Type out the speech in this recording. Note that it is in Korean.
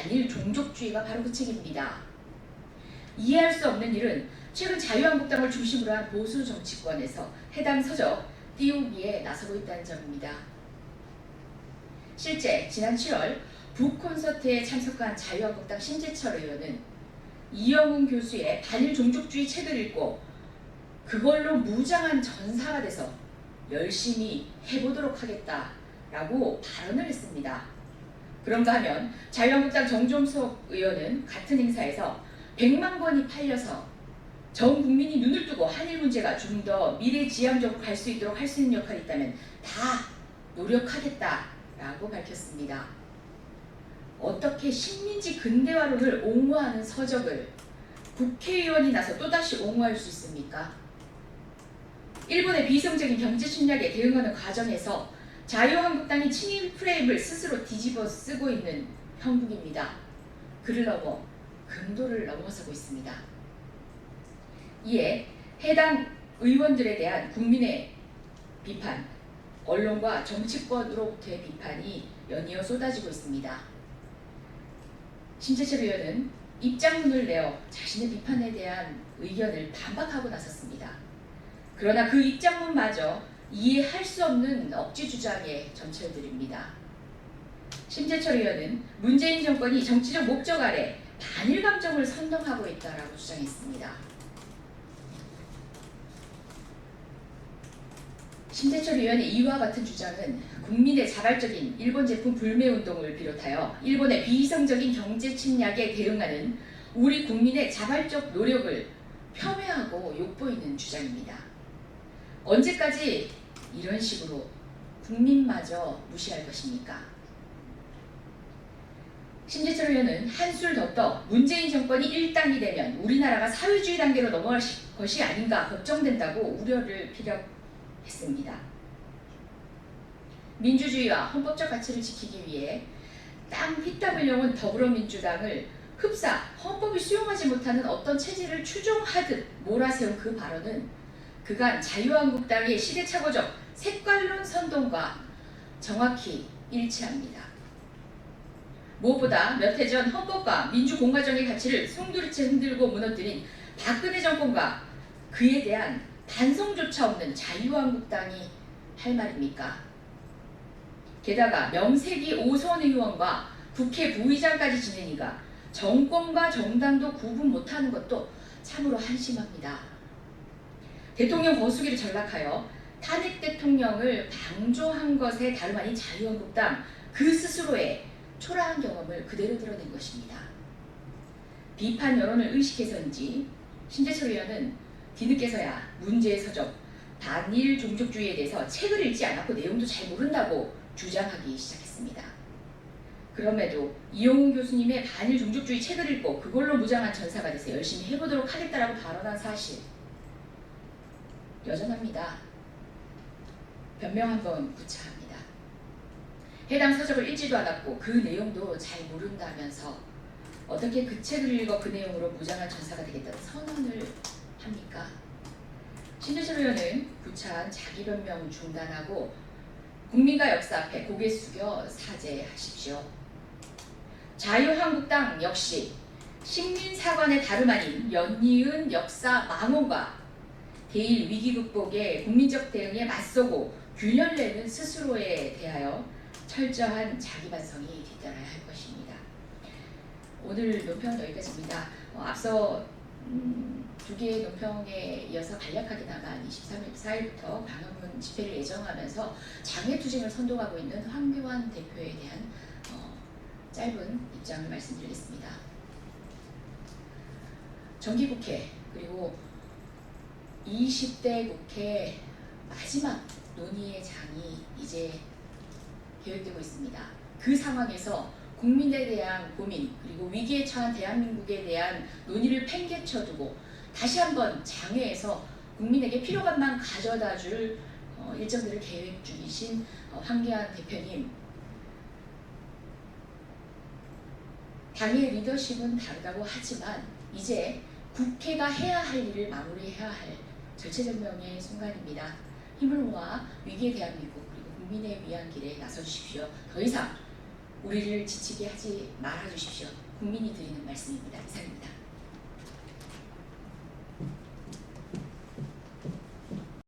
반일 종족주의가 바로 그 책입니다. 이해할 수 없는 일은 최근 자유한국당을 중심으로 한 보수 정치권에서 해당 서적 띄우기에 나서고 있다는 점입니다. 실제 지난 7월 북콘서트에 참석한 자유한국당 심재철 의원은 이영훈 교수의 반일 종족주의 책을 읽고 그걸로 무장한 전사가 돼서 열심히 해보도록 하겠다라고 발언을 했습니다. 그런가 하면 자유한국당 정종석 의원은 같은 행사에서 100만 권이 팔려서 전 국민이 눈을 뜨고 한일 문제가 좀 더 미래지향적으로 갈 수 있도록 할 수 있는 역할이 있다면 다 노력하겠다라고 밝혔습니다. 어떻게 식민지 근대화론을 옹호하는 서적을 국회의원이 나서 또다시 옹호할 수 있습니까? 일본의 비성적인 경제 침략에 대응하는 과정에서 자유한국당이 친일 프레임을 스스로 뒤집어 쓰고 있는 형국입니다. 그를 넘어 금도를 넘어서고 있습니다. 이에 해당 의원들에 대한 국민의 비판, 언론과 정치권으로부터의 비판이 연이어 쏟아지고 있습니다. 심재철 의원은 입장문을 내어 자신의 비판에 대한 의견을 반박하고 나섰습니다. 그러나 그 입장문마저 이해할 수 없는 억지 주장에 점철드립니다. 심재철 의원은 문재인 정권이 정치적 목적 아래 반일 감정을 선동하고 있다라고 주장했습니다. 심재철 의원의 이와 같은 주장은 국민의 자발적인 일본 제품 불매 운동을 비롯하여 일본의 비이성적인 경제 침략에 대응하는 우리 국민의 자발적 노력을 폄훼하고 욕보이는 주장입니다. 언제까지 이런 식으로 국민마저 무시할 것입니까? 심재철 의원은 한술 더 떠 문재인 정권이 일당이 되면 우리나라가 사회주의 단계로 넘어갈 것이 아닌가 걱정된다고 우려를 피력했습니다. 민주주의와 헌법적 가치를 지키기 위해 땅 휘땀을 더불어민주당을 흡사 헌법이 수용하지 못하는 어떤 체제를 추종하듯 몰아세운 그 발언은 그간 자유한국당의 시대착오적 색깔론 선동과 정확히 일치합니다. 무엇보다 몇 해 전 헌법과 민주공화정의 가치를 송두리째 흔들고 무너뜨린 박근혜 정권과 그에 대한 반성조차 없는 자유한국당이 할 말입니까? 게다가 명색이 오선 의원과 국회 부의장까지 지내니까 정권과 정당도 구분 못하는 것도 참으로 한심합니다. 대통령 거수기를 전락하여 탄핵 대통령을 방조한 것에 다름 아닌 자유한국당 그 스스로의 초라한 경험을 그대로 드러낸 것입니다. 비판 여론을 의식해서인지 심재철 의원은 뒤늦게서야 문제의 서적 반일 종족주의에 대해서 책을 읽지 않았고 내용도 잘 모른다고 주장하기 시작했습니다. 그럼에도 이영훈 교수님의 반일 종족주의 책을 읽고 그걸로 무장한 전사가 돼서 열심히 해보도록 하겠다라고 발언한 사실 여전합니다. 변명 한번 구차합니다. 해당 서적을 읽지도 않았고 그 내용도 잘 모른다면서 어떻게 그 책을 읽어 그 내용으로 무장한 전사가 되겠다는 선언을 합니까? 심재철 의원은 구차한 자기 변명 중단하고 국민과 역사 앞에 고개 숙여 사죄하십시오. 자유한국당 역시 식민사관의 다름 아닌 연이은 역사 망언과 대일 위기 극복의 국민적 대응에 맞서고 균열 내는 스스로에 대하여 철저한 자기 반성이 뒤따라야 할 것입니다. 오늘 논평은 여기까지입니다. 앞서 두 개의 논평에 이어서 간략하게나마 23일, 4일부터 광화문 집회를 예정하면서 장외투쟁을 선동하고 있는 황교안 대표에 대한 짧은 입장을 말씀드리겠습니다. 정기국회 그리고 20대 국회 마지막 논의의 장이 이제 계획되고 있습니다. 그 상황에서 국민에 대한 고민 그리고 위기에 처한 대한민국에 대한 논의를 팽개쳐두고 다시 한번 장외에서 국민에게 피로감만 가져다줄 일정들을 계획 중이신 황교안 대표님, 당의 리더십은 다르다고 하지만 이제 국회가 해야 할 일을 마무리해야 할 절체절명의 순간입니다. 힘을 모아 위기의 대한민국 그리고 국민을 위한 길에 나서주십시오. 더 이상 우리를 지치게 하지 말아 주십시오. 국민이 드리는 말씀입니다. 이상입니다.